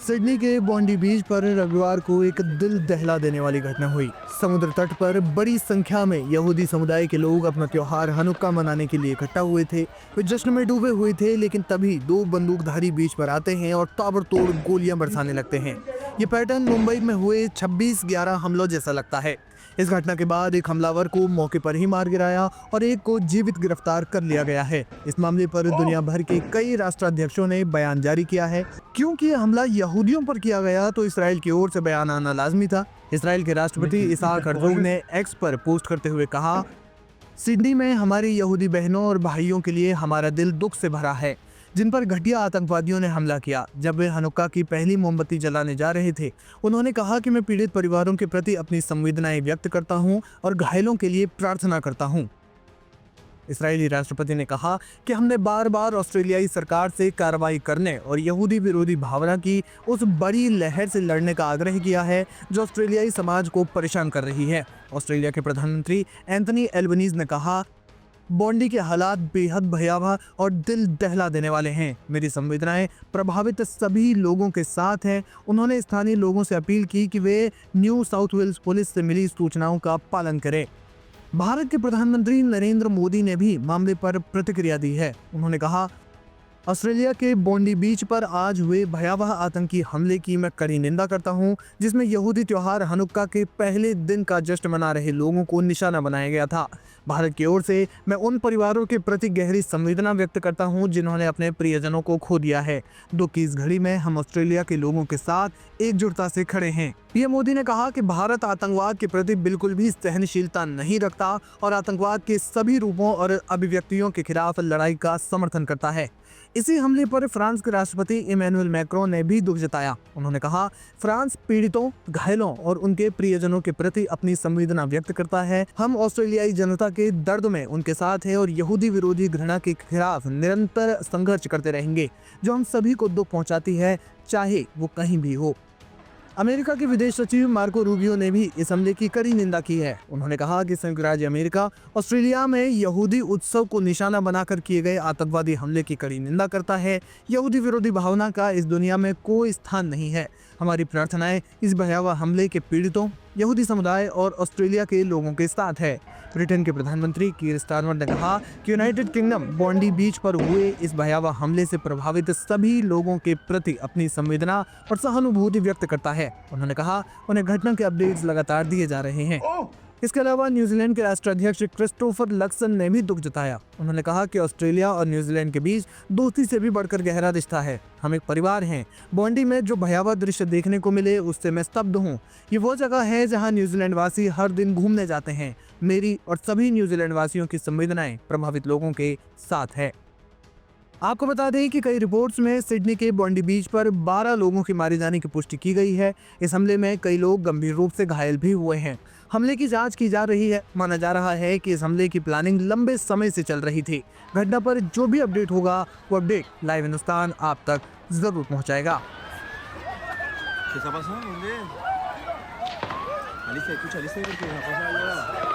Sydney के बॉन्डी बीच पर रविवार को एक दिल दहला देने वाली घटना हुई। समुद्र तट पर बड़ी संख्या में यहूदी समुदाय के लोग अपना त्योहार हनुक्का मनाने के लिए इकट्ठा हुए थे। वे जश्न में डूबे हुए थे, लेकिन तभी दो बंदूकधारी बीच पर आते हैं और ताबड़तोड़ गोलियां बरसाने लगते हैं। ये पैटर्न मुंबई में हुए 26/11 हमलों जैसा लगता है। इस घटना के बाद एक हमलावर को मौके पर ही मार गिराया और एक को जीवित गिरफ्तार कर लिया गया है। इस मामले पर दुनिया भर के कई राष्ट्राध्यक्षों ने बयान जारी किया है। क्योंकि यह हमला यहूदियों पर किया गया तो इसराइल की ओर से बयान आना लाजमी था। इसराइल के राष्ट्रपति इसहाक हर्जोग ने एक्स पर पोस्ट करते हुए कहा, सिडनी में हमारी यहूदी बहनों और भाइयों के लिए हमारा दिल दुख से भरा है, जिन पर घटिया आतंकवादियों ने हमला किया। जब वे हनुक्का की पहली मोमबत्ती जलाने जा रहे थे, उन्होंने कहा कि मैं पीड़ित परिवारों के प्रति अपनी संवेदनाएं व्यक्त करता हूं और घायलों के लिए प्रार्थना करता हूं। इस्राएली राष्ट्रपति ने कहा कि हमने बार बार ऑस्ट्रेलियाई सरकार से कार्रवाई करने और यहूदी विरोधी भावना की उस बड़ी लहर से लड़ने का आग्रह किया है जो ऑस्ट्रेलियाई समाज को परेशान कर रही है। ऑस्ट्रेलिया के प्रधानमंत्री एंथनी एल्बनीज ने कहा, बॉन्डी के हालात बेहद भयावह और दिल दहला देने वाले हैं। मेरी संवेदनाएं प्रभावित सभी लोगों के साथ हैं। उन्होंने स्थानीय लोगों से अपील की कि वे न्यू साउथ वेल्स पुलिस से मिली सूचनाओं का पालन करें। भारत के प्रधानमंत्री नरेंद्र मोदी ने भी मामले पर प्रतिक्रिया दी है। उन्होंने कहा, ऑस्ट्रेलिया के बॉन्डी बीच पर आज हुए भयावह आतंकी हमले की मैं कड़ी निंदा करता हूं, जिसमें यहूदी त्योहार हनुक्का के पहले दिन का जश्न मना रहे लोगों को निशाना बनाया गया था। भारत की ओर से मैं उन परिवारों के प्रति गहरी संवेदना व्यक्त करता हूं जिन्होंने अपने प्रियजनों को खो दिया है। दुख की इस घड़ी में हम ऑस्ट्रेलिया के लोगों के साथ एकजुटता से खड़े हैं। पीएम मोदी ने कहा कि भारत आतंकवाद के प्रति बिल्कुल भी सहनशीलता नहीं रखता और आतंकवाद के सभी रूपों और अभिव्यक्तियों के खिलाफ लड़ाई का समर्थन करता है। इसी हमले पर फ्रांस के राष्ट्रपति इमैनुअल मैक्रोन ने भी दुख जताया। उन्होंने कहा, फ्रांस पीड़ितों, घायलों और उनके प्रियजनों के प्रति अपनी संवेदना व्यक्त करता है। हम ऑस्ट्रेलियाई जनता के दर्द में उनके साथ हैं और यहूदी विरोधी घृणा के खिलाफ निरंतर संघर्ष करते रहेंगे, जो हम सभी को दुख पहुंचाती है, चाहे वो कहीं भी हो। अमेरिका के विदेश सचिव मार्को रूबियो ने भी इस हमले की कड़ी निंदा की है। उन्होंने कहा कि संयुक्त राज्य अमेरिका ऑस्ट्रेलिया में यहूदी उत्सव को निशाना बनाकर किए गए आतंकवादी हमले की कड़ी निंदा करता है। यहूदी विरोधी भावना का इस दुनिया में कोई स्थान नहीं है। हमारी प्रार्थनाएं इस भयावह हमले के पीड़ितों, यहूदी समुदाय और ऑस्ट्रेलिया के लोगों के साथ है। ब्रिटेन के प्रधानमंत्री कीर स्टारमर ने कहा कि यूनाइटेड किंगडम बॉन्डी बीच पर हुए इस भयावह हमले से प्रभावित सभी लोगों के प्रति अपनी संवेदना और सहानुभूति व्यक्त करता है। उन्होंने कहा, उन्हें घटना के अपडेट्स लगातार दिए जा रहे हैं। इसके अलावा न्यूजीलैंड के राष्ट्राध्यक्ष क्रिस्टोफर लक्सन ने भी दुख जताया। उन्होंने कहा कि ऑस्ट्रेलिया और न्यूजीलैंड के बीच दोस्ती से भी बढ़कर गहरा रिश्ता है। हम एक परिवार हैं। बॉन्डी में जो भयावह दृश्य देखने को मिले उससे मैं स्तब्ध हूँ। ये वो जगह है जहाँ न्यूजीलैंड वासी हर दिन घूमने जाते हैं। मेरी और सभी न्यूजीलैंड वासियों की संवेदनाएं प्रभावित लोगों के साथ है। आपको बता दें कि कई रिपोर्ट्स में सिडनी के बॉन्डी बीच पर 12 लोगों के मारे जाने की पुष्टि की गई है। इस हमले में कई लोग गंभीर रूप से घायल भी हुए हैं। हमले की जांच की जा रही है। माना जा रहा है कि इस हमले की प्लानिंग लंबे समय से चल रही थी। घटना पर जो भी अपडेट होगा वो अपडेट लाइव हिंदुस्तान आप तक जरूर पहुंचाएगा। ¿Qué está pasando? ¿Dónde? Alicia, escucha, Alicia, porque me pasa algo.